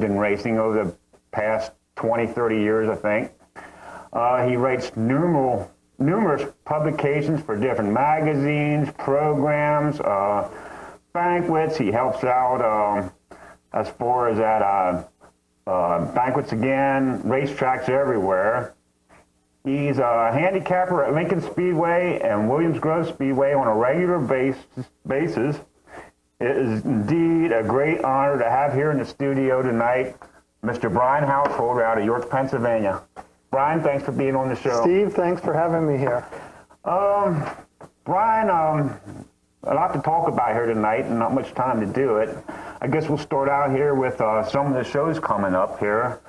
in racing over the past 20, 30 years, I think. He writes numerous publications for different magazines, programs, banquets. He helps out as far as at banquets again, racetracks everywhere. He's a handicapper at Lincoln Speedway and Williams Grove Speedway on a regular basis. It is indeed a great honor to have here in the studio tonight Mr. Brian Householder out of York, Pennsylvania. Brian, thanks for being on the show. Steve, thanks for having me here. Brian, a lot to talk about here tonight and not much time to do it. I guess we'll start out here with some of the shows coming up here.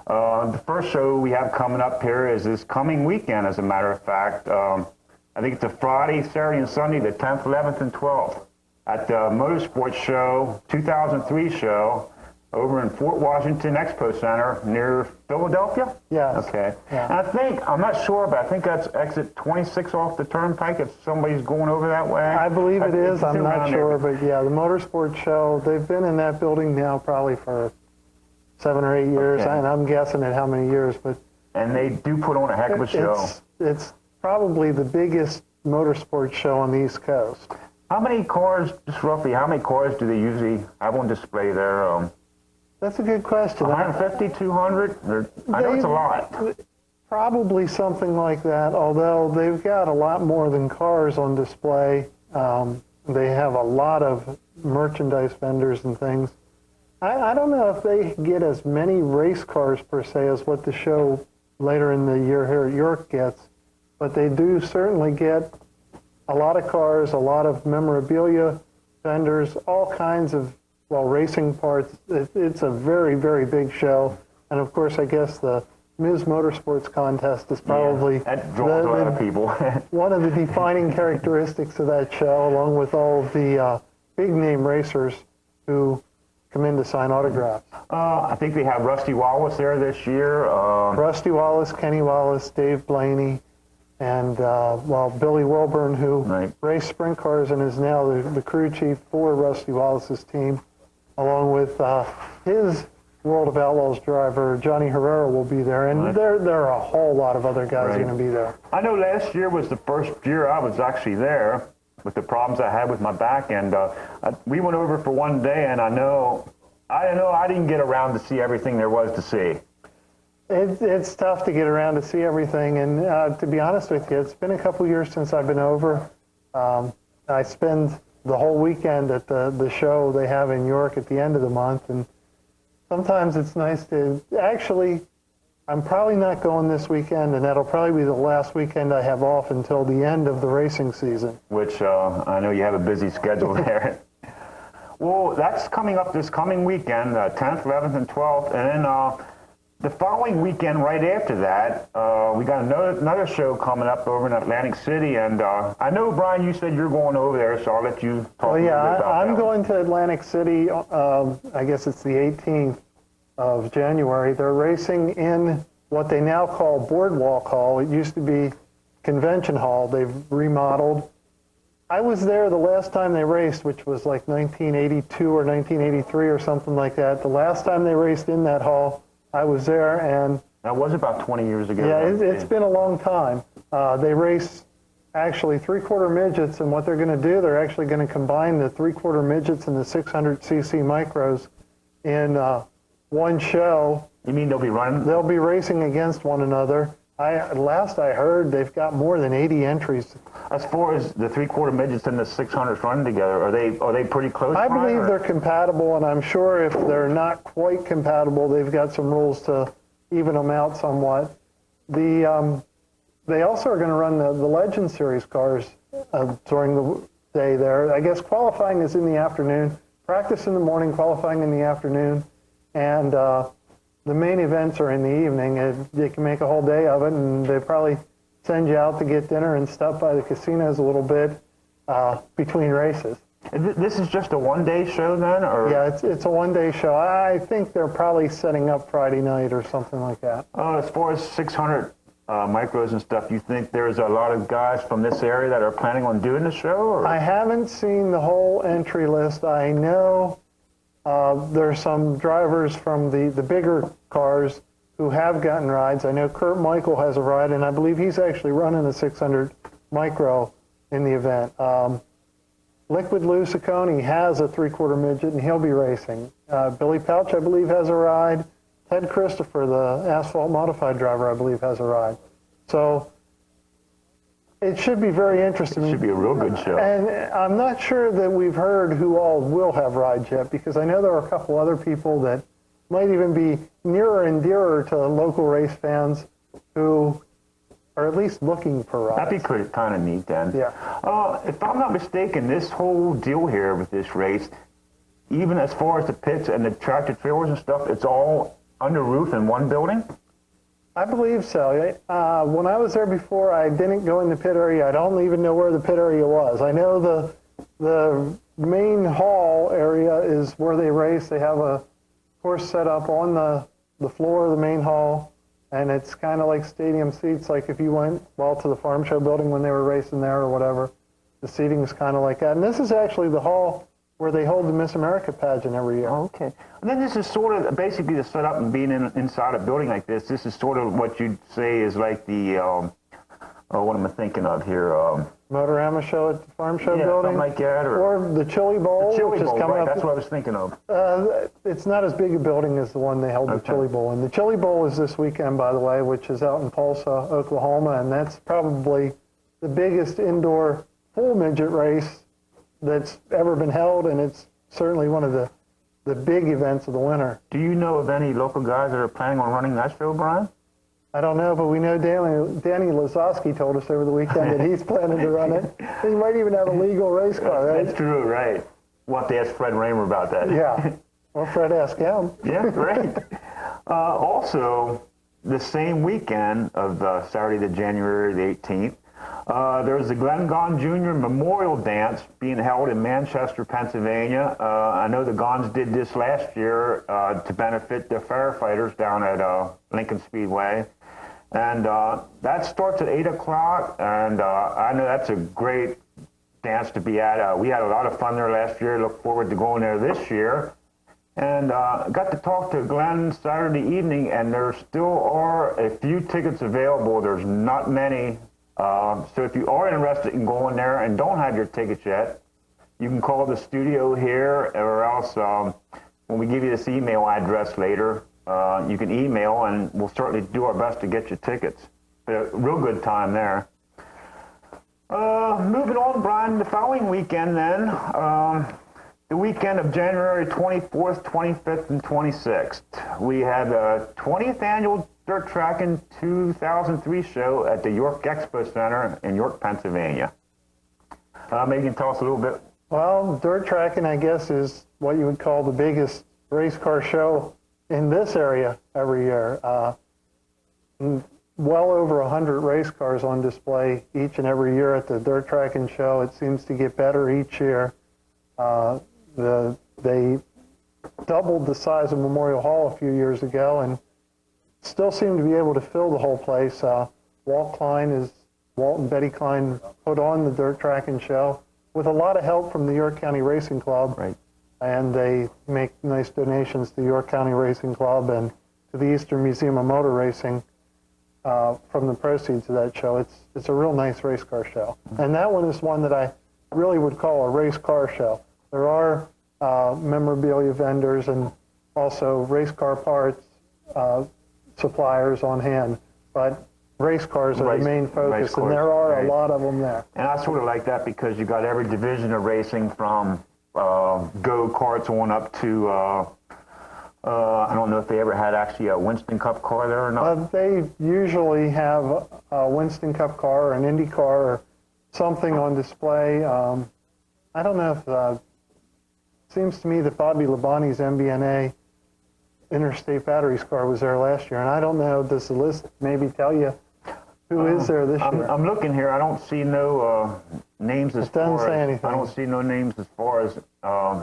The first show we have coming up here is this coming weekend, as a matter of fact. I think it's a Friday, Saturday, and Sunday, the 10th, 11th, and 12th, at the Motorsports Show, 2003 show, over in Fort Washington Expo Center near Philadelphia? Yes. Okay. Yeah. And I'm not sure, but I think that's exit 26 off the turnpike if somebody's going over that way. I believe it is. I'm not sure, there. but yeah, the Motorsports Show, they've been in that building now probably for 7 or 8 years, Okay. and I'm guessing at how many years, but And they do put on a heck of a show. it's probably the biggest motorsports show on the East Coast. How many cars, just roughly, how many cars do they usually have on display there? That's a good question. 150, 200? I know it's a lot. Probably something like that, although they've got a lot more than cars on display. They have a lot of merchandise vendors and things. I don't know if they get as many race cars per se as what the show later in the year here at York gets, but they do certainly get a lot of cars, a lot of memorabilia vendors, all kinds of, well, racing parts. It's a very, very big show. And of course, I guess the Ms. Motorsports contest is probably that draws a lot of people. one of the defining characteristics of that show, along with all of the big name racers who come in to sign autographs. I think they have Rusty Wallace there this year. Rusty Wallace, Kenny Wallace, Dave Blaney, and Billy Wilburn, who raced sprint cars and is now the crew chief for Rusty Wallace's team, along with his World of Outlaws driver, Johnny Herrera, will be there. And there are a whole lot of other guys going to be there. I know last year was the first year I was actually there with the problems I had with my back. And we went over for one day, and I know I didn't get around to see everything there was to see. It's tough to get around to see everything, and to be honest with you, it's been a couple years since I've been over. I spend the whole weekend at the show they have in York at the end of the month, and sometimes it's nice to actually. I'm probably not going this weekend, and that'll probably be the last weekend I have off until the end of the racing season. Which I know you have a busy schedule there. Well, that's coming up this coming weekend, 10th, 11th, and 12th, and then the following weekend, right after that, we got another show coming up over in Atlantic City, and I know, Brian, you said you're going over there, so I'll let you talk a little bit about that. I'm going to Atlantic City, I guess it's the 18th of January. They're racing in what they now call Boardwalk Hall. It used to be Convention Hall. They've remodeled. I was there the last time they raced, which was like 1982 or 1983 or something like that. The last time they raced in that hall, I was there, and that was about 20 years ago. Yeah, it's been a long time. They race actually three-quarter midgets, and what they're going to do, they're actually going to combine the three-quarter midgets and the 600cc micros in one show. You mean they'll be running? They'll be racing against one another. Last I heard, they've got more than 80 entries. As far as the three-quarter midgets and the 600s running together, are they pretty close? I believe they're compatible, and I'm sure if they're not quite compatible, they've got some rules to even them out somewhat. They also are going to run the Legend Series cars during the day there. I guess qualifying is in the afternoon, practice in the morning, qualifying in the afternoon, and the main events are in the evening. They can make a whole day of it, and they probably send you out to get dinner and stop by the casinos a little bit between races. This is just a one-day show then? Or? Yeah, it's a one-day show. I think they're probably setting up Friday night or something like that. As far as 600 micros and stuff, you think there's a lot of guys from this area that are planning on doing the show? Or? I haven't seen the whole entry list. I know There's some drivers from the bigger cars who have gotten rides. I know Kurt Michael has a ride, and I believe he's actually running a 600 micro in the event. Liquid Lou Ciccone has a 3/4 midget, and he'll be racing. Billy Pouch, I believe, has a ride. Ted Christopher, the asphalt modified driver, I believe, has a ride. So it should be very interesting. It should be a real good show. And I'm not sure that we've heard who all will have rides yet, because I know there are a couple other people that might even be nearer and dearer to local race fans who are at least looking for rides. That'd be kind of neat then. Yeah. If I'm not mistaken, this whole deal here with this race, even as far as the pits and the tractor trailers and stuff, it's all under roof in one building? I believe so. When I was there before, I didn't go in the pit area. I don't even know where the pit area was. I know the main hall area is where they race. They have a course set up on the floor of the main hall, and it's kind of like stadium seats, like if you went, to the farm show building when they were racing there or whatever. The seating is kind of like that. And this is actually the hall where they hold the Miss America pageant every year. Oh, okay. And then this is sort of basically the setup and being inside a building like this. This is sort of what you'd say is like the, what am I thinking of here? Motorama show at the farm show Yeah, building. something like that. Or the Chili Bowl, Chili which is Bowl, coming right, up. that's what I was thinking of. It's not as big a building as the one they held the Okay. Chili Bowl in. The Chili Bowl is this weekend, by the way, which is out in Tulsa, Oklahoma, and that's probably the biggest indoor full midget race that's ever been held, and it's certainly one of the big events of the winter. Do you know of any local guys that are planning on running that show, Brian? I don't know, but we know Danny Lazowski told us over the weekend that he's planning to run it. He might even have a legal race car, right? That's true, right. We'll have to ask Fred Raymer about that. Yeah. Well, Fred, ask him. Yeah, great. Also, the same weekend of Saturday, the January the 18th, there's the Glenn Gaughan Jr. Memorial Dance being held in Manchester, Pennsylvania. I know the Gaughans did this last year to benefit the firefighters down at Lincoln Speedway. And that starts at 8 o'clock, and I know that's a great dance to be at. We had a lot of fun there last year. Look forward to going there this year. And got to talk to Glenn Saturday evening, and there still are a few tickets available. There's not many. So if you are interested in going there and don't have your tickets yet, you can call the studio here, or else when we give you this email address later, you can email, and we'll certainly do our best to get you tickets. A real good time there. Moving on, Brian, the following weekend then, the weekend of January 24th, 25th, and 26th, we had the 20th annual Dirt Tracking 2003 show at the York Expo Center in York, Pennsylvania. Maybe you can tell us a little bit. Well, Dirt Tracking, I guess, is what you would call the biggest race car show in this area every year. Well over 100 race cars on display each and every year at the Dirt Tracking show. It seems to get better each year. They doubled the size of Memorial Hall a few years ago and still seem to be able to fill the whole place. Walt and Betty Klein put on the Dirt Tracking show with a lot of help from the York County Racing Club. Right. And they make nice donations to the York County Racing Club and to the Eastern Museum of Motor Racing from the proceeds of that show. It's a real nice race car show. And that one is one that I really would call a race car show. There are memorabilia vendors and also race car parts suppliers on hand, but race cars are the main focus, and there are a lot of them there. And I sort of like that because you got every division of racing from go-karts on up to, I don't know if they ever had actually a Winston Cup car there or not. They usually have a Winston Cup car or an Indy car or something on display. I don't know if, seems to me that Bobby Labonte's MBNA Interstate Batteries car was there last year, and I don't know, does the list maybe tell you who is there this year? I'm looking here. I don't see no names as far doesn't say as, anything. I don't see no names as far as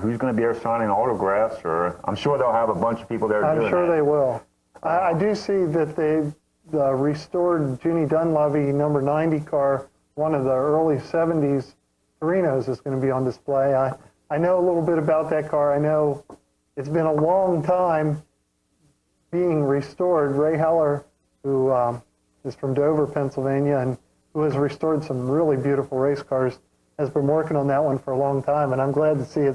who's going to be there signing autographs, or I'm sure they'll have a bunch of people there doing I'm sure that. they will. I do see that they restored Jeannie Dunleavy number 90 car, one of the early 70s Torinos, is going to be on display. I know a little bit about that car. I know it's been a long time being restored. Ray Heller, who is from Dover, Pennsylvania, and who has restored some really beautiful race cars, has been working on that one for a long time, and I'm glad to see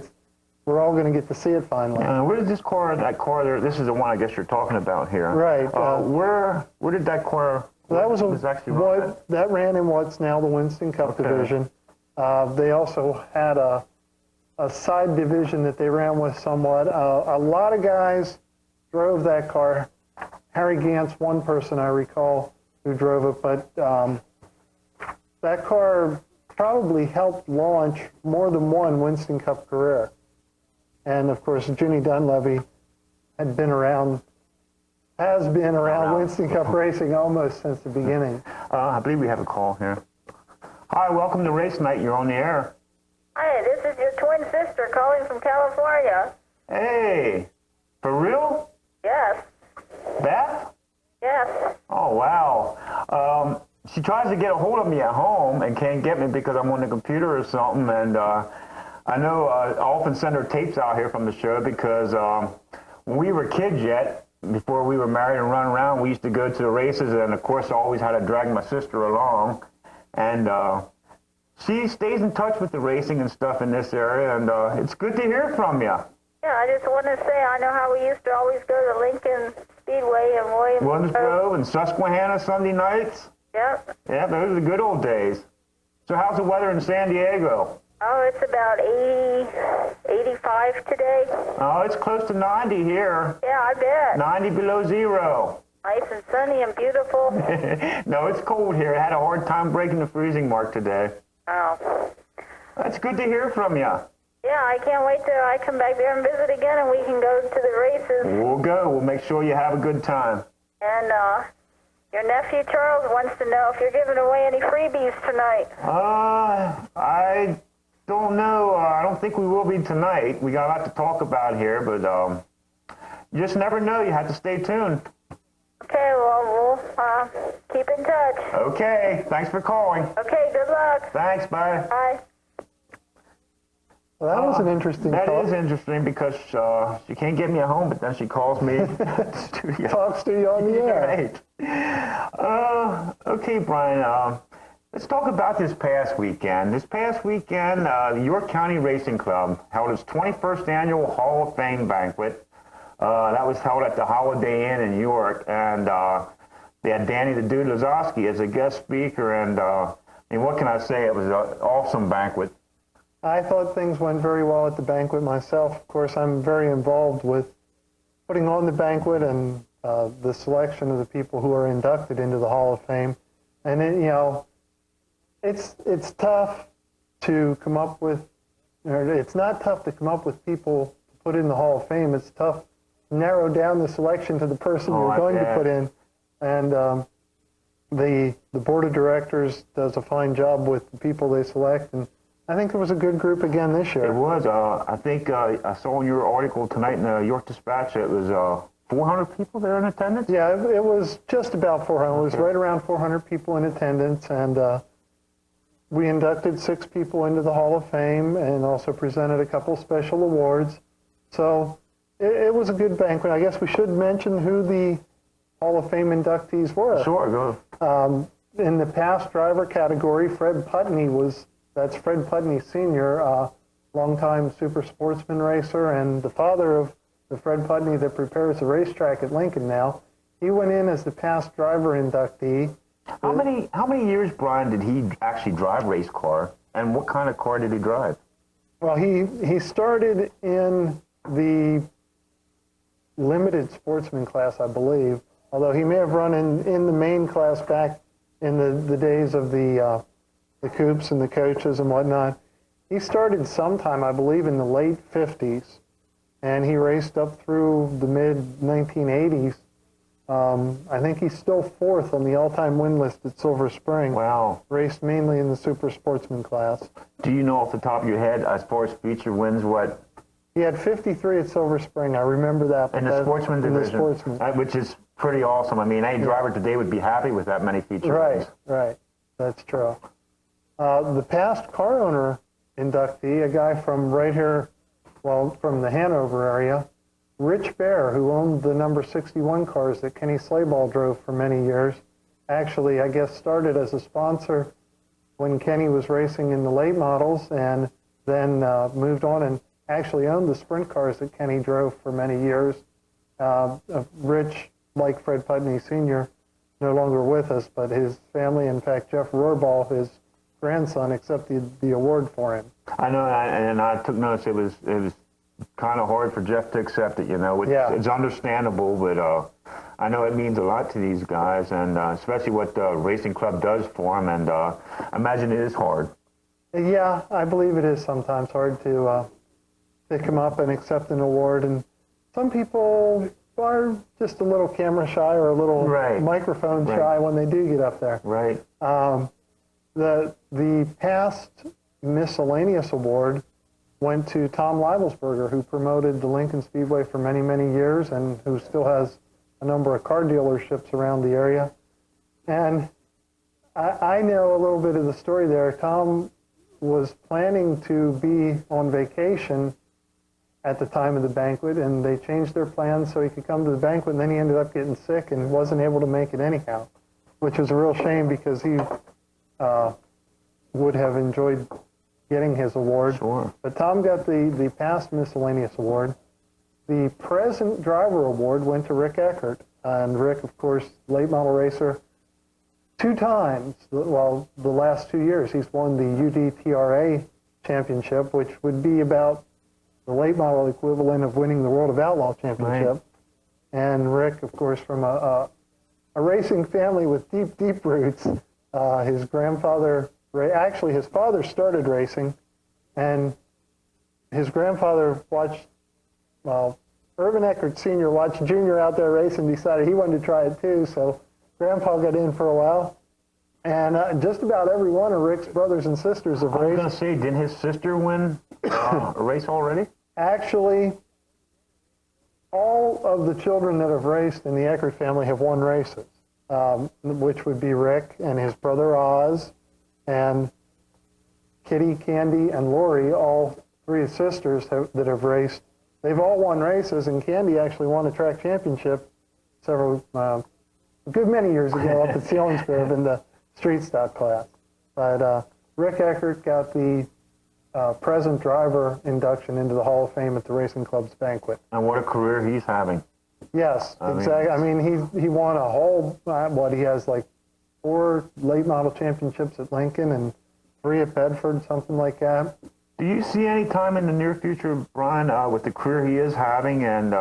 we're all going to get to see it finally. Where did that car there, this is the one I guess you're talking about here. Right. Where did that car, That was actually run at? that ran in what's now the Winston Cup division. They also had a side division that they ran with somewhat. A lot of guys drove that car. Harry Gantz, one person I recall who drove it, but that car probably helped launch more than one Winston Cup career. And of course, Ginny Dunleavy has been around Winston Cup racing almost since the beginning. I believe we have a call here. Hi, welcome to Race Night. You're on the air. Hi, this is your twin sister calling from California. Hey, for real? Yes, Beth? yes. Oh, wow. She tries to get a hold of me at home and can't get me because I'm on the computer or something. And I know I often send her tapes out here from the show because when we were kids yet, before we were married and run around, we used to go to the races. And, of course, I always had to drag my sister along. And she stays in touch with the racing and stuff in this area. And it's good to hear from you. Yeah, I just want to say I know how we used to always go to Lincoln Speedway and Williams Grove and Susquehanna Sunday nights. Yep. Yeah, those are the good old days. So how's the weather in San Diego? Oh, it's about 80, 85 today. Oh, it's close to 90 here. Yeah, I bet. 90 below zero. Nice and sunny and beautiful. No, it's cold here. I had a hard time breaking the freezing mark today. Oh. That's good to hear from you. Yeah, I can't wait till I come back there and visit again and we can go to the races. We'll go. We'll make sure you have a good time. And your nephew Charles wants to know if you're giving away any freebies tonight. I don't know. I don't think we will be tonight. We got a lot to talk about here, but you just never know. You have to stay tuned. Okay, well, we'll keep in touch. Okay. Thanks for calling. Okay, good luck. Thanks. Bye. Bye. Well, that was an interesting That call. is interesting because she can't get me at home, but then she calls me to the studio. Talks to you on the air. Right. Okay, Brian. Let's talk about this past weekend. This past weekend, the York County Racing Club held its 21st annual Hall of Fame banquet. That was held at the Holiday Inn in York, and they had Danny the Dude Lazowski as a guest speaker, and what can I say? It was an awesome banquet. I thought things went very well at the banquet myself. Of course, I'm very involved with putting on the banquet and the selection of the people who are inducted into the Hall of Fame. And it's tough to come up with, or it's not tough to come up with people to put in the Hall of Fame. It's tough to narrow down the selection to the person you're going to put in. And the board of directors does a fine job with the people they select, and I think it was a good group again this year. It was. I think I saw in your article tonight in the York Dispatch, it was 400 people there in attendance? Yeah, it was just about 400. It was right around 400 people in attendance, and we inducted 6 people into the Hall of Fame and also presented a couple special awards. So it was a good banquet. I guess we should mention who the Hall of Fame inductees were. Sure, go. In the past driver category, that's Fred Putney Sr., longtime super sportsman racer and the father of the Fred Putney that prepares the racetrack at Lincoln now. He went in as the past driver inductee. How many years, Brian, did he actually drive race car, and what kind of car did he drive? Well, he started in the limited sportsman class, I believe, although he may have run in the main class back in the days of the coupes and the coaches and whatnot. He started sometime, I believe, in the late 50s, and he raced up through the mid-1980s. I think he's still 4th on the all-time win list at Silver Spring. Wow. Raced mainly in the super sportsman class. Do you know off the top of your head, as far as feature wins, what? He had 53 at Silver Spring. I remember that. In the sportsman division? In the sportsman. Which is pretty awesome. I mean, any driver today would be happy with that many feature wins. Right. That's true. The past car owner inductee, a guy from right here, well, from the Hanover area, Rich Bear, who owned the number 61 cars that Kenny Slayball drove for many years, actually, I guess, started as a sponsor when Kenny was racing in the late models, and then moved on and actually owned the sprint cars that Kenny drove for many years. Rich, like Fred Putney Sr., no longer with us, but his family, in fact, Jeff Rohrball, his grandson, accepted the award for him. I know, and I took notice it was kind of hard for Jeff to accept it, you know. It's understandable, but I know it means a lot to these guys, and especially what the racing club does for them, and I imagine it is hard. Yeah, I believe it is sometimes hard to pick him up and accept an award, and some people are just a little camera shy or a little microphone shy when they do get up there. Right. The past miscellaneous award went to Tom Leibelsberger, who promoted the Lincoln Speedway for many, many years and who still has a number of car dealerships around the area. And I know a little bit of the story there. Tom was planning to be on vacation at the time of the banquet, and they changed their plans so he could come to the banquet, and then he ended up getting sick and wasn't able to make it anyhow, which was a real shame because he would have enjoyed getting his award. Sure. But Tom got the past miscellaneous award. The present driver award went to Rick Eckert. And Rick, of course, late model racer, 2 times, well, the last 2 years, he's won the UDTRA championship, which would be about the late model equivalent of winning the World of Outlaw championship. Right. And Rick, of course, from a racing family with deep, deep roots. His grandfather, actually his father started racing, and his grandfather watched, well, Irvin Eckert Sr. watched Junior out there racing, decided he wanted to try it too, so Grandpa got in for a while. And just about every one of Rick's brothers and sisters have I was raced. going to say, didn't his sister win a race already? Actually, all of the children that have raced in the Eckert family have won races, which would be Rick and his brother Oz, and Kitty, Candy, and Lori, all 3 sisters that have raced. They've all won races, and Candy actually won a track championship a good many years ago up at Selinsgrove in the street stock class. But Rick Eckert got the present driver induction into the Hall of Fame at the Racing Club's banquet. And what a career he's having. Yes, exactly. I mean, he won a whole, he has like 4 late model championships at Lincoln and 3 at Bedford, something like that. Do you see any time in the near future, Brian, with the career he is having, and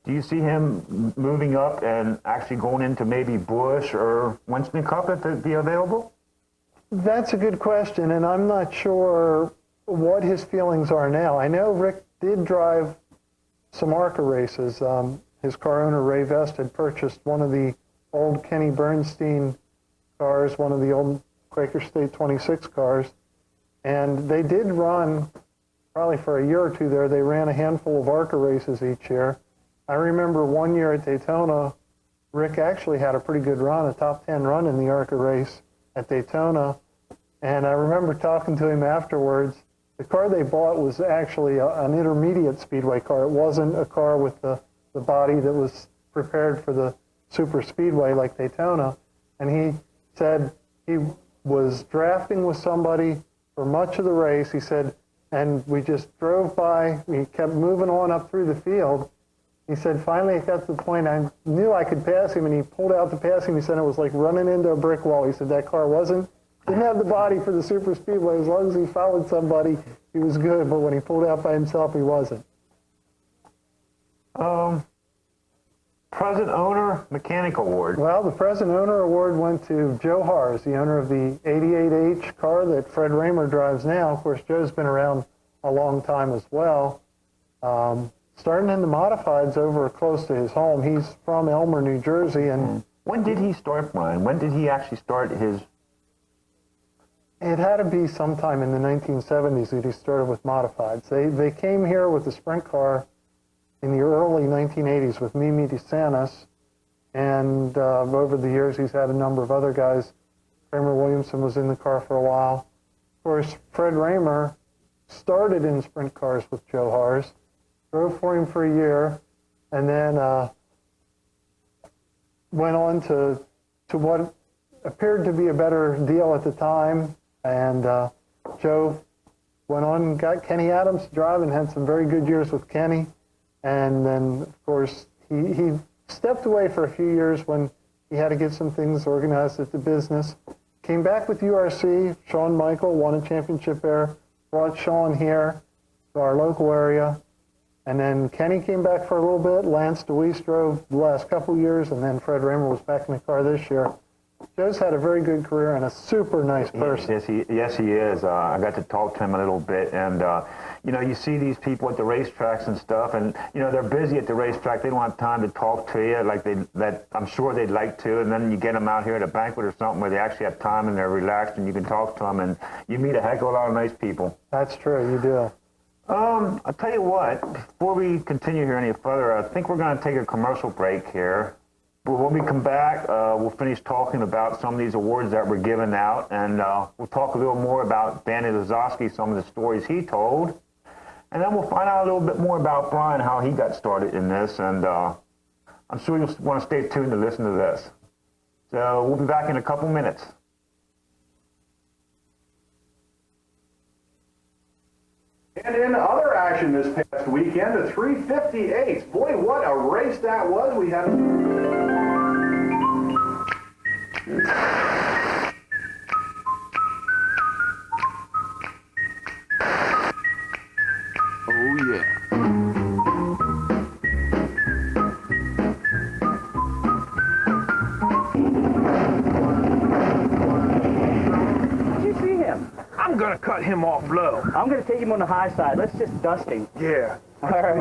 do you see him moving up and actually going into maybe Busch or Winston Cup if it'd be available? That's a good question, and I'm not sure what his feelings are now. I know Rick did drive some ARCA races. His car owner, Ray Vest, had purchased one of the old Kenny Bernstein cars, one of the old Quaker State 26 cars, and they did run, probably for a year or 2 there, they ran a handful of ARCA races each year. I remember one year at Daytona, Rick actually had a pretty good run, a top 10 run in the ARCA race at Daytona, and I remember talking to him afterwards. The car they bought was actually an intermediate speedway car. It wasn't a car with the body that was prepared for the super speedway like Daytona. And he said he was drafting with somebody for much of the race. He said, and we just drove by. We kept moving on up through the field. He said, finally it got to the point I knew I could pass him, and he pulled out to pass him. He said it was like running into a brick wall. He said that car didn't have the body for the super speedway. As long as he followed somebody, he was good, but when he pulled out by himself, he wasn't. Present owner mechanic award. Well, the present owner award went to Joe Haars, the owner of the 88H car that Fred Raymer drives now. Of course, Joe's been around a long time as well. Starting in the modifieds over close to his home. He's from Elmer, New Jersey, and When did he start, Brian? When did he actually start his... it had to be sometime in the 1970s that he started with modifieds. They came here with the sprint car in the early 1980s with Mimi DeSantis, and over the years he's had a number of other guys. Kramer Williamson was in the car for a while. Of course, Fred Raymer started in sprint cars with Joe Haars, drove for him for a year, and then went on to what appeared to be a better deal at the time. And Joe went on and got Kenny Adams to drive and had some very good years with Kenny. And then, of course, he stepped away for a few years when he had to get some things organized at the business. Came back with URC. Shawn Michael won a championship there. Brought Shawn here to our local area. And then Kenny came back for a little bit. Lance DeWeese drove the last couple years, and then Fred Raymer was back in the car this year. Joe's had a very good career and a super nice person. Yes, he is. I got to talk to him a little bit, and you know, you see these people at the racetracks and stuff, and you know, they're busy at the racetrack. They don't have time to talk to you like that I'm sure they'd like to. And then you get them out here at a banquet or something where they actually have time and they're relaxed, and you can talk to them, and you meet a heck of a lot of nice people. That's true. You do. I'll tell you what. Before we continue here any further, I think we're going to take a commercial break here. But when we come back, we'll finish talking about some of these awards that were given out, and we'll talk a little more about Danny Lazowski, some of the stories he told, and then we'll find out a little bit more about Brian, how he got started in this, and I'm sure you'll want to stay tuned to listen to this. So we'll be back in a couple minutes. And in other action this past weekend, the 358. Boy, what a race that was. We had Oh, yeah. Did you see him? I'm gonna cut him off low. I'm going to take him on the high side. Let's just dust him. Yeah. All right.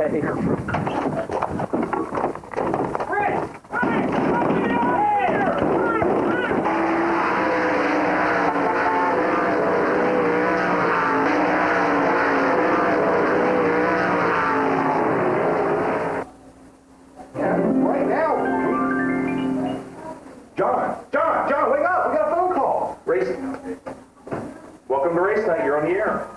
right now. John, wake up. We got a phone call. Racing. Welcome to Race Night. You're on the air.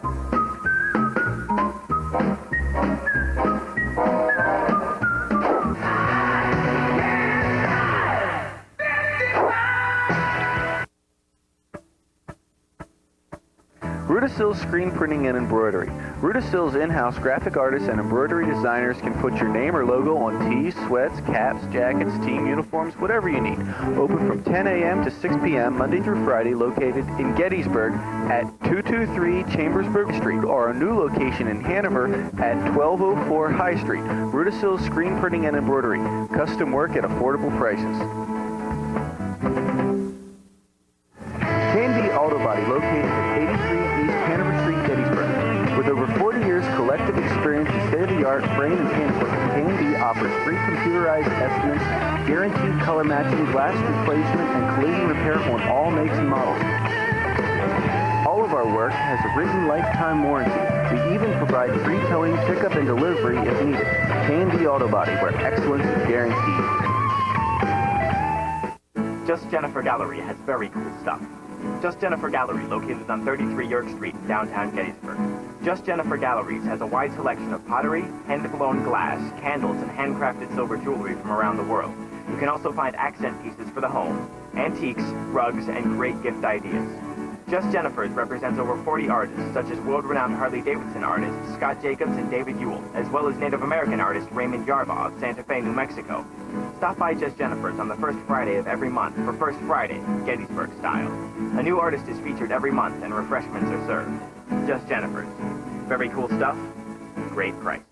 Rudisill's Screen Printing and Embroidery. Rudisill's in-house graphic artists and embroidery designers can put your name or logo on tees, sweats, caps, jackets, team uniforms, whatever you need. Open from 10 a.m. to 6 p.m. Monday through Friday, located in Gettysburg at 223 Chambersburg Street, or a new location in Hanover at 1204 High Street. Rudisill's Screen Printing and Embroidery. Custom work at affordable prices. Candy Auto Body, located at 83 East Hanover Street, Gettysburg. With over 40 years collective experience in state-of-the-art frame and paint work, Candy offers free computerized estimates, guaranteed color matching, glass replacement, and collision repair on all makes and models. All of our work has a written lifetime warranty. We even provide free towing, pickup, and delivery if needed. Candy Auto Body, where excellence is guaranteed. Just Jennifer Gallery has very cool stuff. Just Jennifer Gallery, located on 33 York Street in downtown Gettysburg. Just Jennifer Galleries has a wide selection of pottery, hand-blown glass, candles, and handcrafted silver jewelry from around the world. You can also find accent pieces for the home, antiques, rugs, and great gift ideas. Just Jennifer's represents over 40 artists, such as world-renowned Harley-Davidson artists Scott Jacobs and David Ewell, as well as Native American artist Raymond Yarbaugh of Santa Fe, New Mexico. Stop by Just Jennifer's on the first Friday of every month for First Friday, Gettysburg style. A new artist is featured every month and refreshments are served. Just Jennifer's. Very cool stuff, great prices.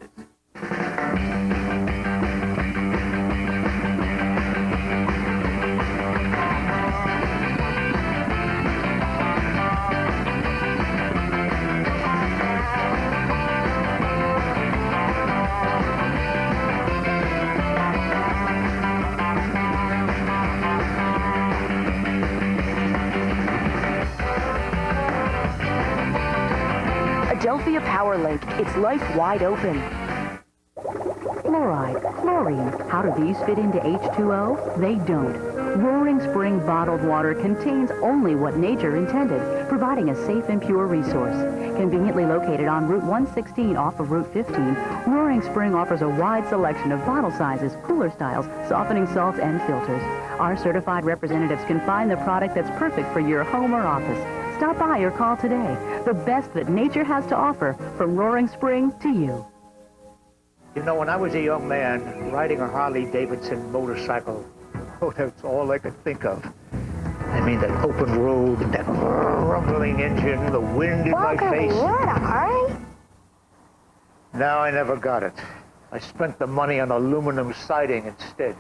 Adelphia PowerLink, it's life wide open. Fluoride, chlorine, how do these fit into H2O? They don't. Roaring Spring bottled water contains only what nature intended, providing a safe and pure resource. Conveniently located on Route 116 off of Route 15, Roaring Spring offers a wide selection of bottle sizes, cooler styles, softening salts, and filters. Our certified representatives can find the product that's perfect for your home or office. Stop by or call today. The best that nature has to offer, from Roaring Spring to you. You know, when I was a young man, riding a Harley-Davidson motorcycle, oh, that's all I could think of. I mean, that open road, that rumbling engine, the wind in my face. You had a Harley? No, I never got it. I spent the money on aluminum siding instead.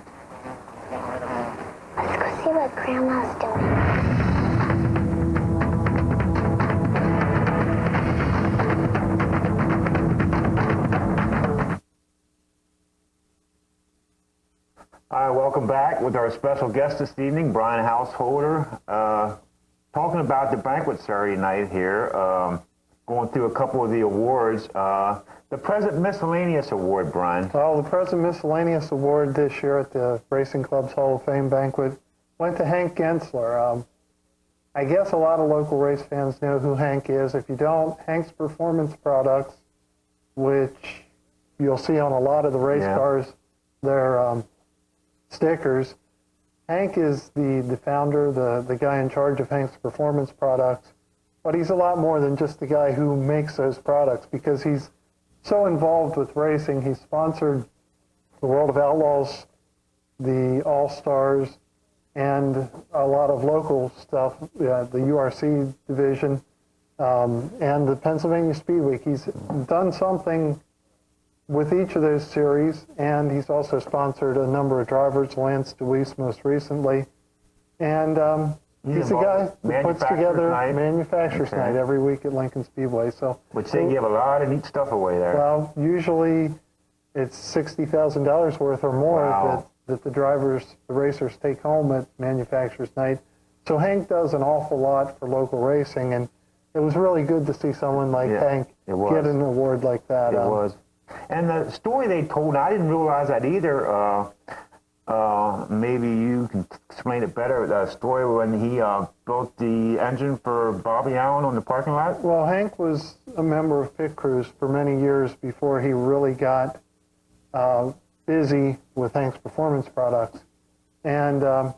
Let's go see what Grandma's doing. Hi, welcome back with our special guest this evening, Brian Householder, talking about the banquet Saturday night here, going through a couple of the awards. The President Miscellaneous Award, Brian. Well, the President Miscellaneous Award this year at the Racing Club's Hall of Fame banquet went to Hank Gensler. I guess a lot of local race fans know who Hank is. If you don't, Hank's Performance Products, which you'll see on a lot of the race cars, they're stickers. Hank is the founder, the guy in charge of Hank's Performance Products, but he's a lot more than just the guy who makes those products, because he's so involved with racing. He's sponsored the World of Outlaws, the All-Stars, and a lot of local stuff, the URC division, and the Pennsylvania Speed Week. He's done something with each of those series, and he's also sponsored a number of drivers, Lance DeWeese most recently. And he's the guy that puts together Manufacturers Night every week at Lincoln Speedway. So, which they give a lot of neat stuff away there. Well, usually it's $60,000 worth or more that the racers take home at Manufacturers Night. So Hank does an awful lot for local racing, and it was really good to see someone like Hank get an award like that. It was. And the story they told, I didn't realize that either. Maybe you can explain it better. The story when he built the engine for Bobby Allen on the parking lot. Well, Hank was a member of pit crews for many years before he really got busy with Hank's Performance Products. And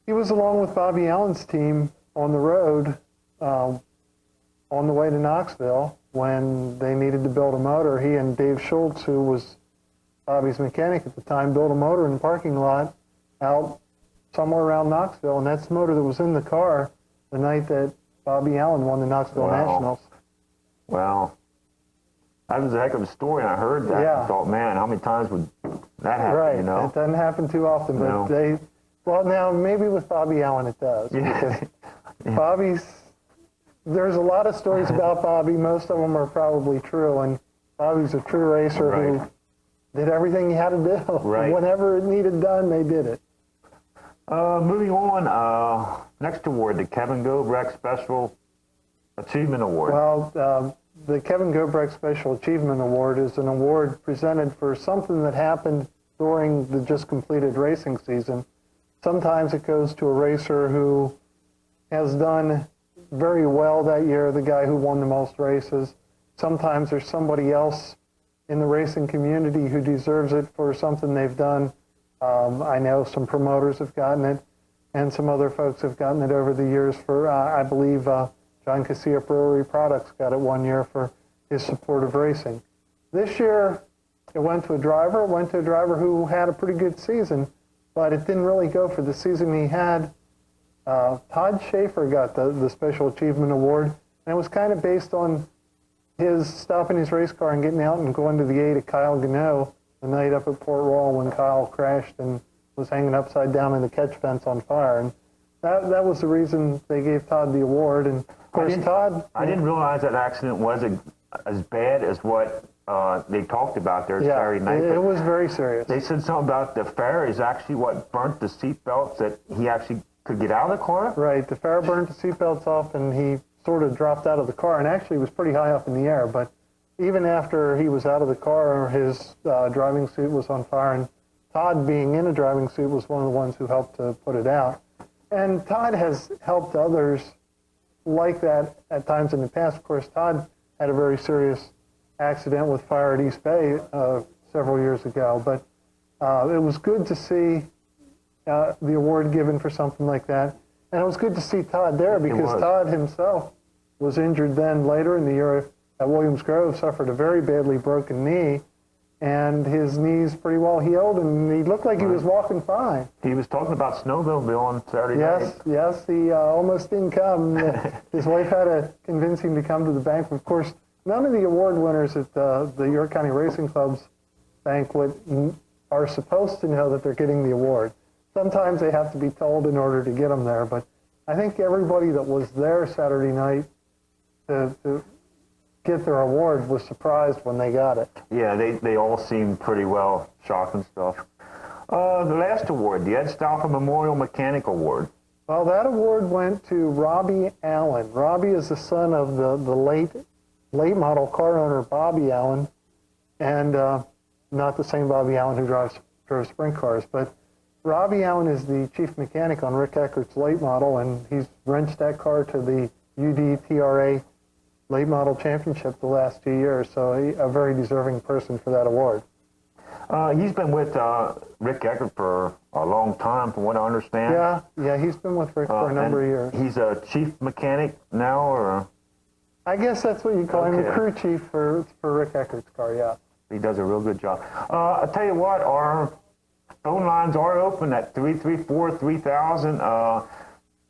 he was along with Bobby Allen's team on the road on the way to Knoxville when they needed to build a motor. He and Dave Schultz, who was Bobby's mechanic at the time, built a motor in the parking lot out somewhere around Knoxville, and that's the motor that was in the car the night that Bobby Allen won the Knoxville Nationals. Well, that was a heck of a story, and I heard that and thought, man, how many times would that happen, right. you know? It doesn't happen too often, but well, now, maybe with Bobby Allen it does, because there's a lot of stories about Bobby. Most of them are probably true, and Bobby's a true racer who did everything he had to do. Whenever it needed done, they did it. Moving on, next award, the Kevin Gobrecht Special Achievement Award. Well, the Kevin Gobrecht Special Achievement Award is an award presented for something that happened during the just completed racing season. Sometimes it goes to a racer who has done very well that year, the guy who won the most races. Sometimes there's somebody else in the racing community who deserves it for something they've done. I know some promoters have gotten it, and some other folks have gotten it over the years for, I believe, John Casilla Brewery Products got it one year for his support of racing. This year, it went to a driver. It went to a driver who had a pretty good season, but it didn't really go for the season he had. Todd Schaefer got the Special Achievement Award, and it was kind of based on his stopping his race car and getting out and going to the aid of Kyle Gano the night up at Port Royal when Kyle crashed and was hanging upside down in the catch fence on fire. And that was the reason they gave Todd the award. And of course, I didn't realize that accident was as bad as what they talked about there Saturday night. It was very serious. They said something about the fare is actually what burnt the seat belts, that he actually could get out of the car? Right. The fare burnt the seat belts off, and he sort of dropped out of the car, and actually was pretty high up in the air. But even after he was out of the car, his driving suit was on fire, and Todd, being in a driving suit, was one of the ones who helped to put it out. And Todd has helped others like that at times in the past. Of course, Todd had a very serious accident with fire at East Bay several years ago, but it was good to see the award given for something like that. And it was good to see Todd there because Todd himself was injured then later in the year at Williams Grove, suffered a very badly broken knee, and his knee's pretty well healed, and he looked like he was walking fine. He was talking about Snowmobile on Saturday night. Yes, he almost didn't come. His wife had to convince him to come to the banquet. Of course, none of the award winners at the York County Racing Club's banquet are supposed to know that they're getting the award. Sometimes they have to be told in order to get them there, but I think everybody that was there Saturday night to get their award was surprised when they got it. Yeah, they all seemed pretty well shocked and stuff. The last award, the Ed Stauffer Memorial Mechanic Award. Well, that award went to Robbie Allen. Robbie is the son of the late model car owner Bobby Allen, and not the same Bobby Allen who drove sprint cars, but Robbie Allen is the chief mechanic on Rick Eckert's late model, and he's wrenched that car to the UDTRA late model championship the last 2 years, so a very deserving person for that award. He's been with Rick Eckert for a long time, from what I understand. Yeah, he's been with Rick for a number of years. He's a chief mechanic now, or? I guess that's what you call him, the crew chief for Rick Eckert's car, yeah. He does a real good job. I'll tell you what, our phone lines are open at 334-3000.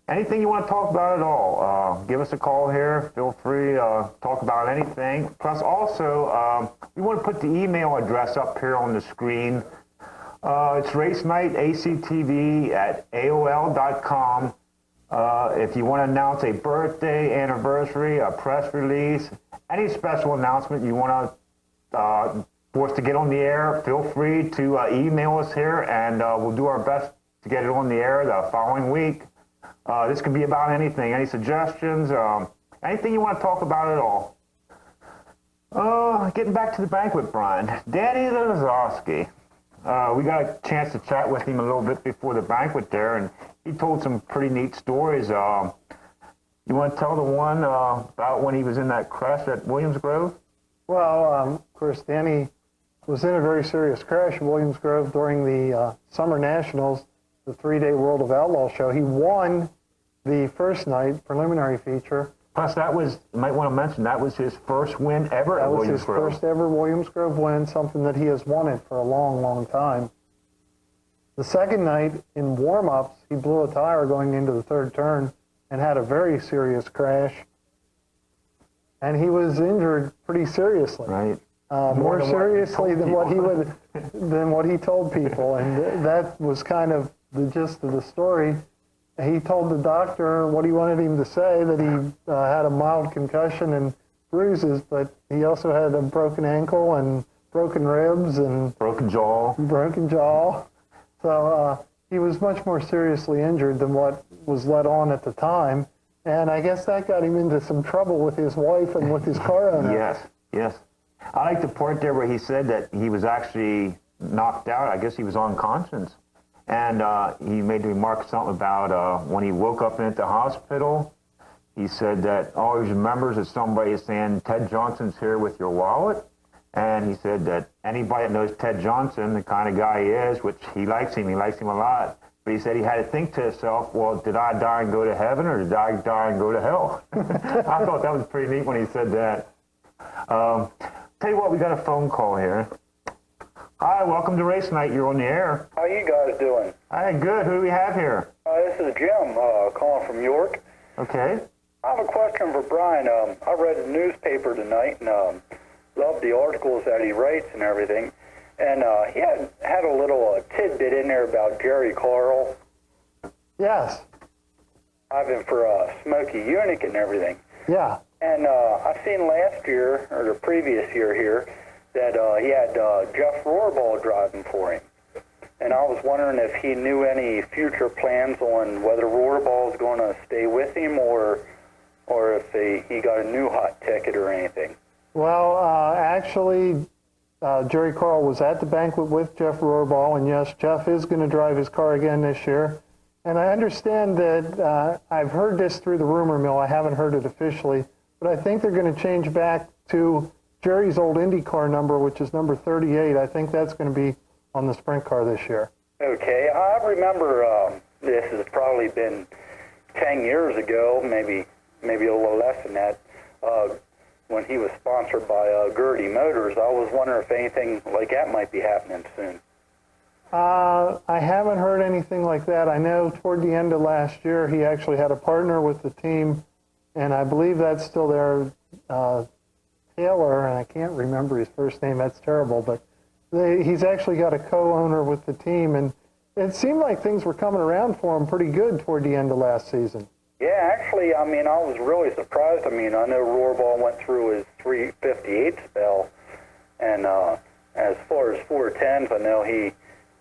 Anything you want to talk about at all, give us a call here. Feel free to talk about anything. Plus, also, we want to put the email address up here on the screen. It's racenightactv@aol.com. If you want to announce a birthday, anniversary, a press release, any special announcement you want to for us to get on the air, feel free to email us here, and we'll do our best to get it on the air the following week. This can be about anything, any suggestions, anything you want to talk about at all. Getting back to the banquet, Brian. Danny Lazowski. We got a chance to chat with him a little bit before the banquet there, and he told some pretty neat stories. You want to tell the one about when he was in that crash at Williams Grove? Well, of course, Danny was in a very serious crash at Williams Grove during the Summer Nationals, the 3-day World of Outlaw show. He won the first night preliminary feature. Plus, that was, you might want to mention, that was his first win ever at Williams Grove. That was his first ever Williams Grove win, something that he has wanted for a long, long time. The second night, in warm-ups, he blew a tire going into the third turn and had a very serious crash. And he was injured pretty seriously. Right. More seriously than what he told people, and that was kind of the gist of the story. He told the doctor what he wanted him to say, that he had a mild concussion and bruises, but he also had a broken ankle and broken ribs and broken jaw. So he was much more seriously injured than what was let on at the time, and I guess that got him into some trouble with his wife and with his car owner. Yes. I like the part there where he said that he was actually knocked out. I guess he was unconscious. And he made the remark something about when he woke up at the hospital, he said that all he remembers is somebody saying, "Ted Johnson's here with your wallet." And he said that anybody that knows Ted Johnson, the kind of guy he is, which he likes him a lot, but he said he had to think to himself, well, did I die and go to heaven, or did I die and go to hell? I thought that was pretty neat when he said that. Tell you what, we got a phone call here. Hi, welcome to Race Night. You're on the air. How you guys doing? Hi, good. Who do we have here? This is Jim calling from York. Okay. I have a question for Brian. I read the newspaper tonight and loved the articles that he writes and everything. And he had a little tidbit in there about Jerry Carl. Yes. Driving for Smokey Unique and everything. Yeah. And I seen last year, or the previous year here, that he had Jeff Rohrball driving for him. And I was wondering if he knew any future plans on whether Rohrball is going to stay with him or if he got a new hot ticket or anything. Well, actually, Jerry Carl was at the banquet with Jeff Rohrball, and yes, Jeff is going to drive his car again this year. And I understand that I've heard this through the rumor mill. I haven't heard it officially, but I think they're going to change back to Jerry's old IndyCar number, which is number 38. I think that's going to be on the sprint car this year. Okay, I remember this has probably been 10 years ago, maybe a little less than that, when he was sponsored by Gertie Motors. I was wondering if anything like that might be happening soon. I haven't heard anything like that. I know toward the end of last year, he actually had a partner with the team, and I believe that's still there, Taylor, and I can't remember his first name. That's terrible, but he's actually got a co-owner with the team, and it seemed like things were coming around for him pretty good toward the end of last season. Yeah, actually, I mean, I was really surprised. I mean, I know Rohrbach went through his 358 spell, and as far as 410s, I know he,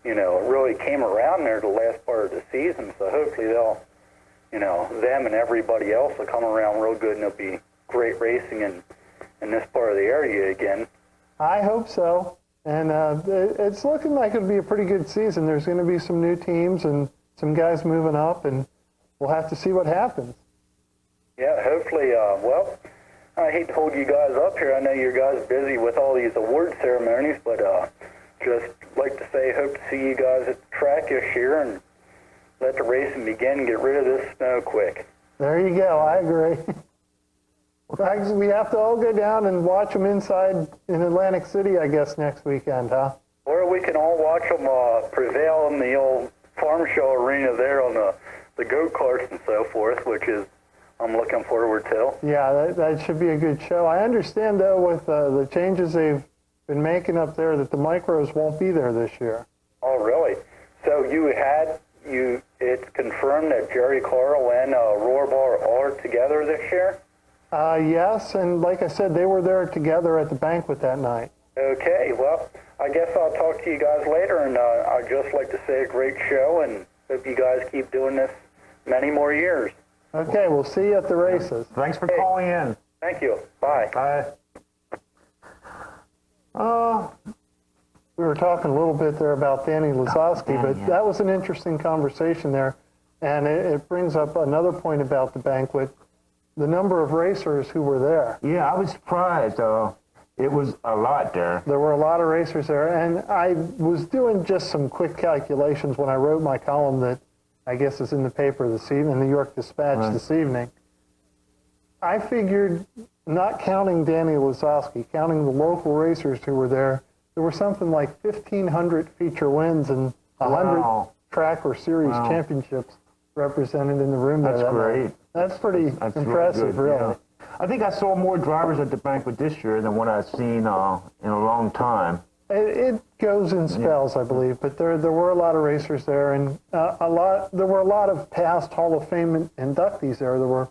really came around there the last part of the season, so hopefully they'll, them and everybody else will come around real good, and it'll be great racing in this part of the area again. I hope so, and it's looking like it'll be a pretty good season. There's going to be some new teams and some guys moving up, and we'll have to see what happens. Yeah, hopefully, well, I hate to hold you guys up here. I know you guys are busy with all these award ceremonies, but just like to say, hope to see you guys at the track this year and let the racing begin and get rid of this snow quick. There you go. I agree. We have to all go down and watch them inside in Atlantic City, I guess, next weekend, huh? Or we can all watch them prevail in the old farm show arena there on the go-karts and so forth, which is I'm looking forward to. Yeah, that should be a good show. I understand, though, with the changes they've been making up there, that the micros won't be there this year. Oh, really? So it's confirmed that Jerry Carl and Rohrbach are together this year? Yes, and like I said, they were there together at the banquet that night. Okay, well, I guess I'll talk to you guys later, and I'd just like to say a great show, and hope you guys keep doing this many more years. Okay, we'll see you at the races. Thanks for calling in. Thank you. Bye. Bye. We were talking a little bit there about Danny Lazowski, but that was an interesting conversation there, and it brings up another point about the banquet, the number of racers who were there. Yeah, I was surprised. It was a lot there. There were a lot of racers there, and I was doing just some quick calculations when I wrote my column that I guess is in the paper this evening, the New York Dispatch this evening. I figured, not counting Danny Lazowski, counting the local racers who were there were something like 1,500 feature wins and 100 track or series championships represented in the room there. That's great. That's pretty impressive, really. Yeah. I think I saw more drivers at the banquet this year than what I've seen in a long time. It goes in spells, I believe, but there were a lot of racers there, and there were a lot of past Hall of Fame inductees there. There were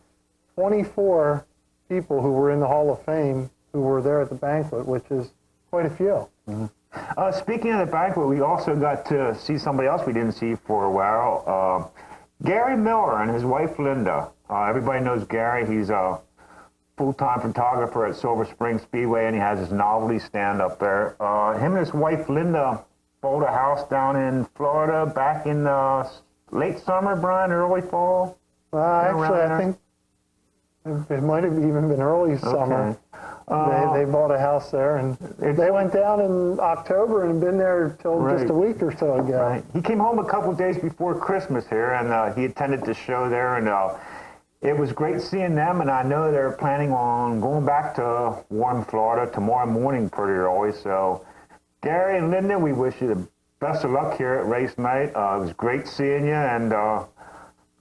24 people who were in the Hall of Fame who were there at the banquet, which is quite a few. Mm-hmm. Speaking of the banquet, we also got to see somebody else we didn't see for a while. Gary Miller and his wife Linda. Everybody knows Gary. He's a full-time photographer at Silver Spring Speedway, and he has his novelty stand up there. Him and his wife Linda bought a house down in Florida back in late summer, Brian, early fall. Actually, I think it might have even been early summer. They bought a house there, and they went down in October and been there till just a week or so ago. Right. He came home a couple of days before Christmas here, and he attended the show there, and it was great seeing them, and I know they're planning on going back to warm Florida tomorrow morning pretty early. So, Gary and Linda, we wish you the best of luck here at race night. It was great seeing you, and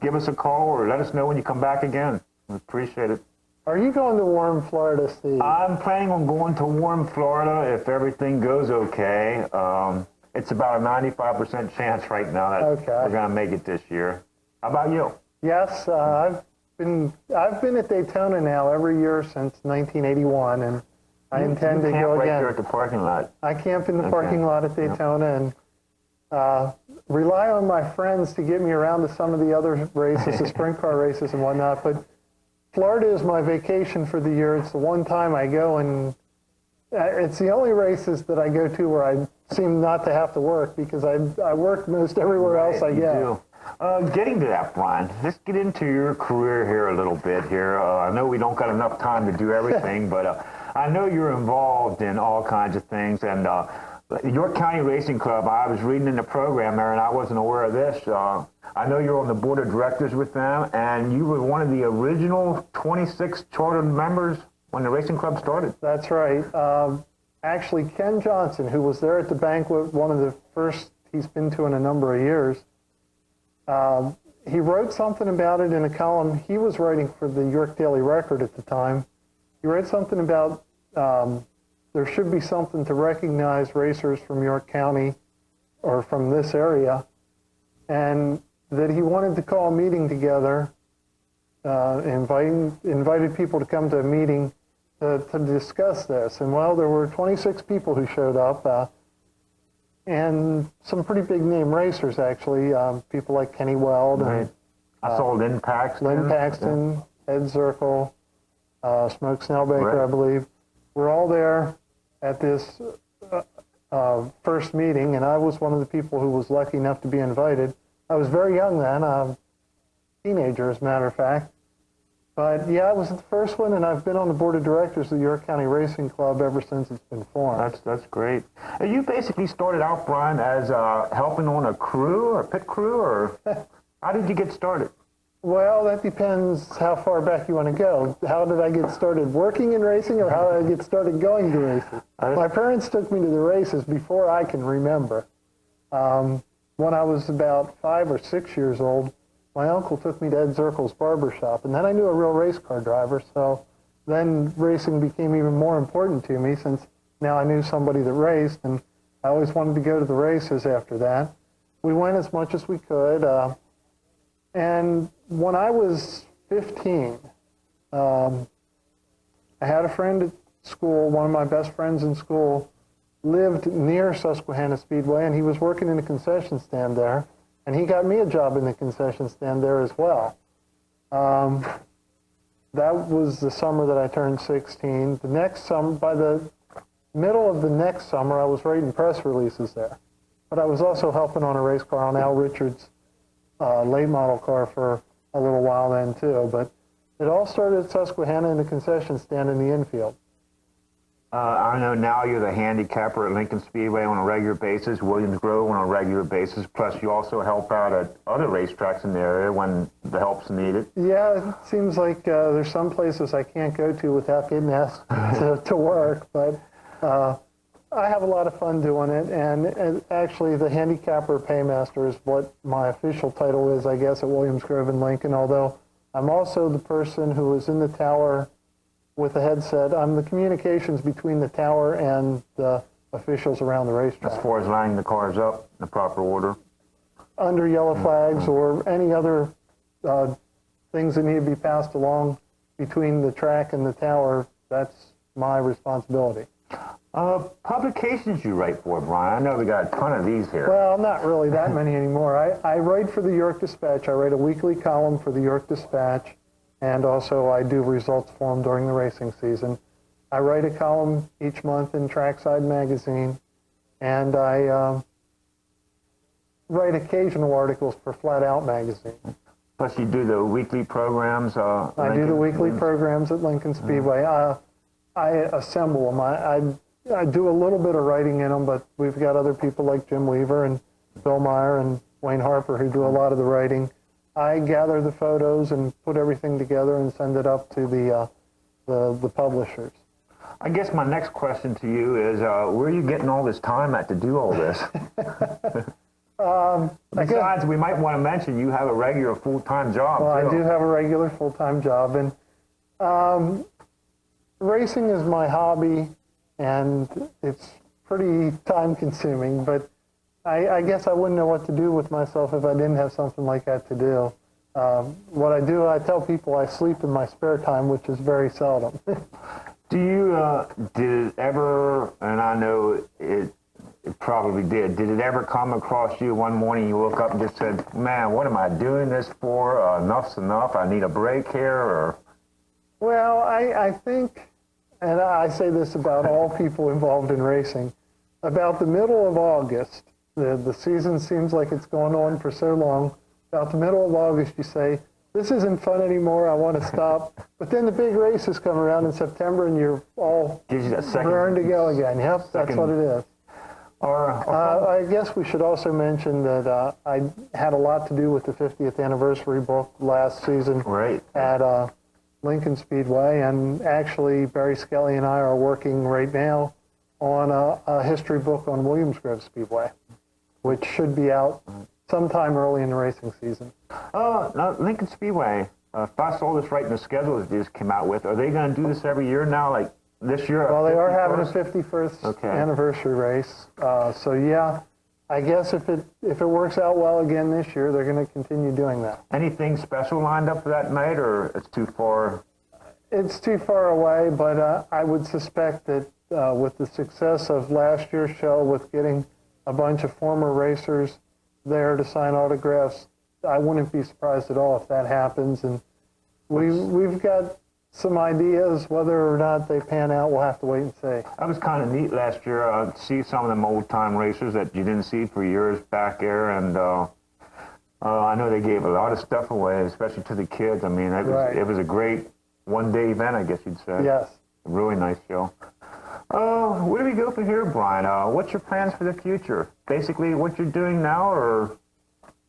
give us a call or let us know when you come back again. We appreciate it. Are you going to warm Florida, Steve? I'm planning on going to warm Florida if everything goes okay. It's about a 95% chance right now that we're going to make it this year. How about you? Yes, I've been at Daytona now every year since 1981, and I intend to go right again. There at the parking lot. I camp in the parking lot at Daytona and rely on my friends to get me around to some of the other races, the sprint car races and whatnot. But Florida is my vacation for the year. It's the one time I go, and it's the only races that I go to where I seem not to have to work, because I work most everywhere else I get. Getting to that, Brian, let's get into your career here a little bit here. I know we don't got enough time to do everything, but I know you're involved in all kinds of things. And York County Racing Club, I was reading in the program there, and I wasn't aware of this. I know you're on the board of directors with them, and you were one of the original 26 chartered members when the racing club started. That's right. Actually, Ken Johnson, who was there at the banquet, one of the first he's been to in a number of years, he wrote something about it in a column he was writing for the York Daily Record at the time. He wrote something about there should be something to recognize racers from York County or from this area, and that he wanted to call a meeting together, invited people to come to a meeting to discuss this. And well, there were 26 people who showed up, and some pretty big name racers, actually. People like Kenny Weld. Right. And, I saw Lynn Paxton. Lynn Paxton, Ed Zirkle, Smoke Snellbaker, Right. I believe. We're all there at this first meeting, and I was one of the people who was lucky enough to be invited. I was very young then, a teenager, as a matter of fact. But yeah, I was the first one, and I've been on the board of directors of the York County Racing Club ever since it's been formed. That's great. And you basically started out, Brian, as helping on a crew or pit crew, or how did you get started? Well, that depends how far back you want to go. How did I get started working in racing, or how did I get started going to races? My parents took me to the races before I can remember. When I was about 5 or 6 years old, my uncle took me to Ed Zirkle's barber shop, and then I knew a real race car driver, so then racing became even more important to me, since now I knew somebody that raced, and I always wanted to go to the races after that. We went as much as we could, and when I was 15, I had a friend at school, one of my best friends in school, lived near Susquehanna Speedway, and he was working in a concession stand there. And he got me a job in the concession stand there as well. That was the summer that I turned 16. The next summer, by the middle of the next summer, I was writing press releases there. But I was also helping on a race car on Al Richards' late model car for a little while then too. But it all started at Susquehanna in the concession stand in the infield. I know now you're the handicapper at Lincoln Speedway on a regular basis, Williams Grove on a regular basis, plus you also help out at other racetracks in the area when the help's needed. Yeah, it seems like there's some places I can't go to without getting asked to work, but I have a lot of fun doing it, and actually the handicapper paymaster is what my official title is, I guess, at Williams Grove and Lincoln, although I'm also the person who is in the tower with the headset. I'm the communications between the tower and the officials around the racetrack. As far as lining the cars up in the proper order? Under yellow flags or any other things that need to be passed along between the track and the tower, that's my responsibility. Publications you write for, Brian. I know we got a ton of these here. Well, not really that many anymore. I write for the York Dispatch. I write a weekly column for the York Dispatch. And also I do results for them during the racing season. I write a column each month in Trackside Magazine, and I write occasional articles for Flat Out Magazine. Plus you do the weekly programs. I do the weekly programs at Lincoln Speedway. I assemble them. I do a little bit of writing in them, but we've got other people like Jim Weaver and Bill Meyer and Wayne Harper who do a lot of the writing. I gather the photos and put everything together and send it up to the publishers. I guess my next question to you is, where are you getting all this time at to do all this? Besides, we might want to mention you have a regular full-time job. Well, too. I do have a regular full-time job, and racing is my hobby, and it's pretty time-consuming, but I guess I wouldn't know what to do with myself if I didn't have something like that to do. What I do, I tell people I sleep in my spare time, which is very seldom. Do you, did it ever, and I know it probably did it ever come across you one morning you woke up and just said, man, what am I doing this for? Enough's enough, I need a break here, or? Well, I think, and I say this about all people involved in racing, about the middle of August, the season seems like it's going on for so long. about the middle of August, you say, this isn't fun anymore, I want to stop. But then the big races come around in September and you're all Gives you that second, raring to go again. Yep, that's what it is. I guess we should also mention that I had a lot to do with the 50th anniversary book last season at Lincoln Speedway. And actually, Barry Skelly and I are working right now on a history book on Williams Grove Speedway, which should be out sometime early in the racing season. Now, Lincoln Speedway, if I saw this right in the schedule that they just came out with, are they going to do this every year now, like this year? Well, they are having a 51st anniversary race. So, yeah, I guess if it works out well again this year, they're going to continue doing that. Anything special lined up for that night, or it's too far? It's too far away, but I would suspect that with the success of last year's show, with getting a bunch of former racers there to sign autographs, I wouldn't be surprised at all if that happens. And we've got some ideas. Whether or not they pan out, we'll have to wait and see. That was kind of neat last year to see some of them old-time racers that you didn't see for years back there. And I know they gave a lot of stuff away, especially to the kids. I mean, it was a great one-day event, I guess you'd say. Yes. A really nice show. Where do we go from here, Brian? What's your plans for the future? Basically, what you're doing now, or?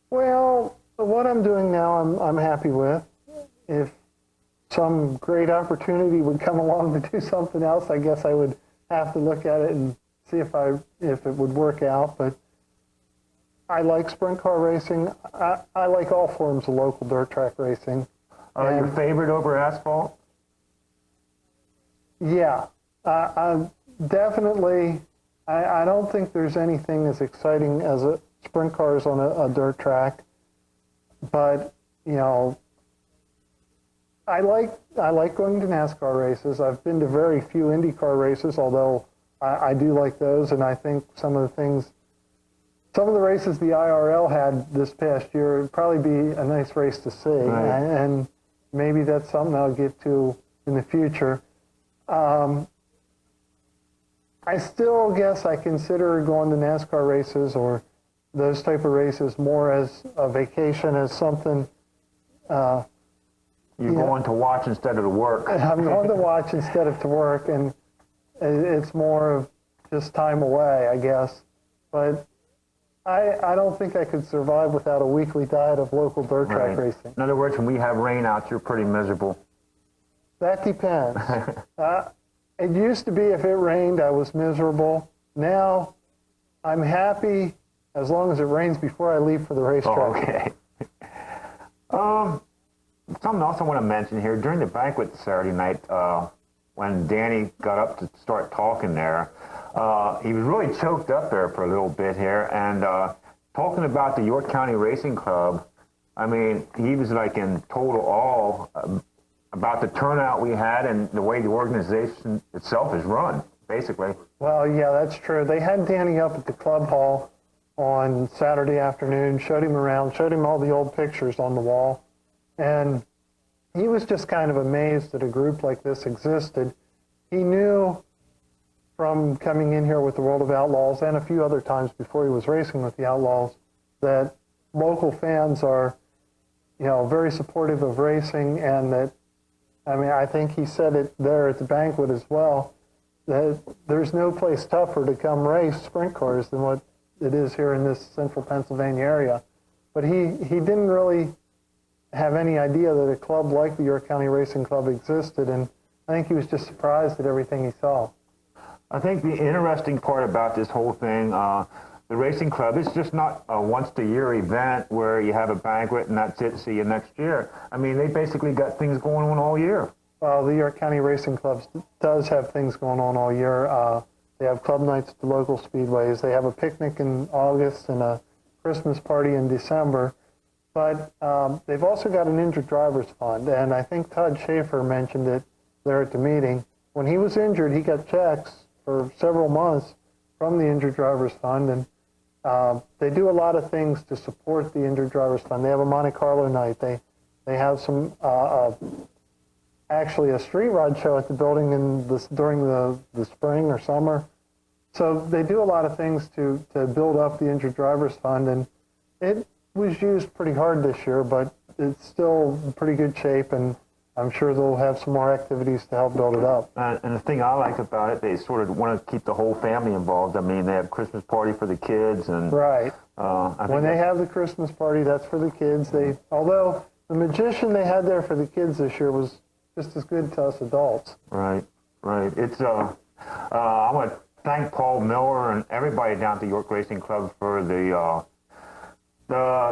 Well, what I'm doing now, I'm happy with. If some great opportunity would come along to do something else, I guess I would have to look at it and see if it would work out. But I like sprint car racing. I like all forms of local dirt track racing. Your favorite over asphalt? Yeah. Definitely, I don't think there's anything as exciting as sprint cars on a dirt track, but you know, I like going to NASCAR races. I've been to very few IndyCar races, although I do like those, and I think some of the races the IRL had this past year would probably be a nice race to see, and maybe that's something I'll get to in the future. I still guess I consider going to NASCAR races or those type of races more as a vacation, as something. You're going to watch instead of to work. I'm going to watch instead of to work, and it's more of just time away, I guess. But I don't think I could survive without a weekly diet of local dirt track racing. In other words, when we have rain out, you're pretty miserable. That depends. It used to be if it rained, I was miserable. Now, I'm happy as long as it rains before I leave for the racetrack. Okay. Something else I want to mention here. During the banquet Saturday night, when Danny got up to start talking there, he was really choked up there for a little bit here. And talking about the York County Racing Club, I mean, he was like in total awe about the turnout we had and the way the organization itself is run, basically. Well, yeah, that's true. They had Danny up at the club hall on Saturday afternoon, showed him around, showed him all the old pictures on the wall, and he was just kind of amazed that a group like this existed. He knew from coming in here with the World of Outlaws and a few other times before he was racing with the Outlaws that local fans are, you know, very supportive of racing, and that, I mean, I think he said it there at the banquet as well, that there's no place tougher to come race sprint cars than what it is here in this central Pennsylvania area. But he didn't really have any idea that a club like the York County Racing Club existed, and I think he was just surprised at everything he saw. I think the interesting part about this whole thing, the racing club, is just not a once-a-year event where you have a banquet and that's it, see you next year. I mean, they basically got things going on all year. Well, the York County Racing Club does have things going on all year. They have club nights at the local speedways. They have a picnic in August and a Christmas party in December. But they've also got an injured drivers fund, and I think Todd Schaefer mentioned it there at the meeting. When he was injured, he got checks for several months from the injured drivers fund, and they do a lot of things to support the injured drivers fund. They have a Monte Carlo night. They have some actually a street rod show at the building during the spring or summer. So they do a lot of things to build up the injured drivers fund, and was used pretty hard this year, but it's still in pretty good shape, and I'm sure they'll have some more activities to help build it up. And the thing I like about it, they sort of want to keep the whole family involved. I mean, they have Christmas party for the kids, and Right. I think When they have the Christmas party, that's for the kids. Although the magician they had there for the kids this year was just as good to us adults. Right. It's I want to thank Paul Miller and everybody down at the York Racing Club for the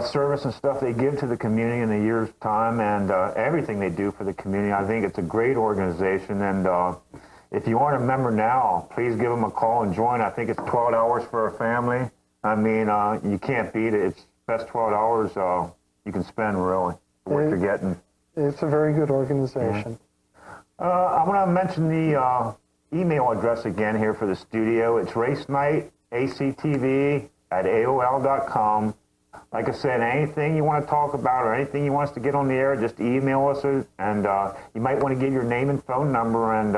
service and stuff they give to the community in a year's time, and everything they do for the community. I think it's a great organization, and if you aren't a member now, please give them a call and join. I think it's $12 for a family. I mean, you can't beat it. It's best $12 you can spend, really, for what you're getting. It's a very good organization. I want to mention the email address again here for the studio. It's racenightactv@aol.com. Like I said, anything you want to talk about or anything you want us to get on the air, just email us, and you might want to give your name and phone number, and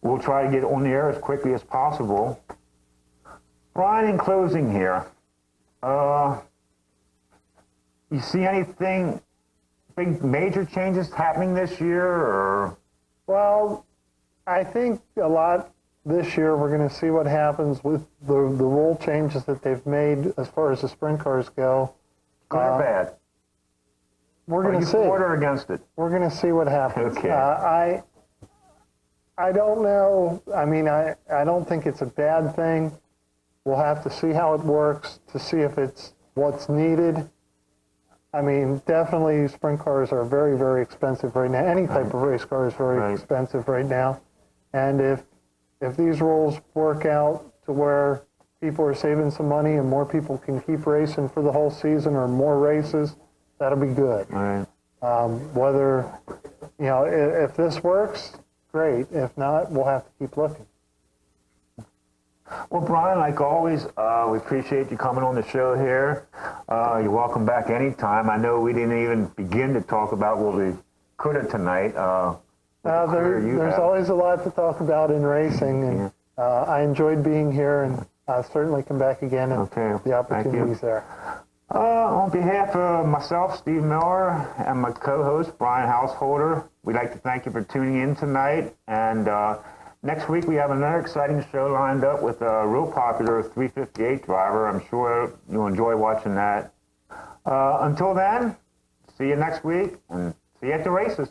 we'll try to get on the air as quickly as possible. Brian, in closing here, you see anything, big major changes happening this year, or? Well, I think a lot this year we're going to see what happens with the rule changes that they've made as far as the sprint cars go. Good or bad? We're going to see. For or against it? We're going to see what happens. Okay. I don't know. I mean, I don't think it's a bad thing. We'll have to see how it works to see if it's what's needed. I mean, definitely sprint cars are very, very expensive right now. Any type of race car is very expensive right now. And if these rules work out to where people are saving some money and more people can keep racing for the whole season or more races, that'll be good. Right. Whether, if this works, great. If not, we'll have to keep looking. Well, Brian, like always, we appreciate you coming on the show here. You're welcome back anytime. I know we didn't even begin to talk about what we could have tonight. There's always a lot to talk about in racing, and I enjoyed being here, and I'll certainly come back again if the opportunity's there. On behalf of myself, Steve Miller, and my co-host, Brian Householder, we'd like to thank you for tuning in tonight, and next week we have another exciting show lined up with a real popular 358 driver. I'm sure you'll enjoy watching that. Until then, see you next week, and see you at the races.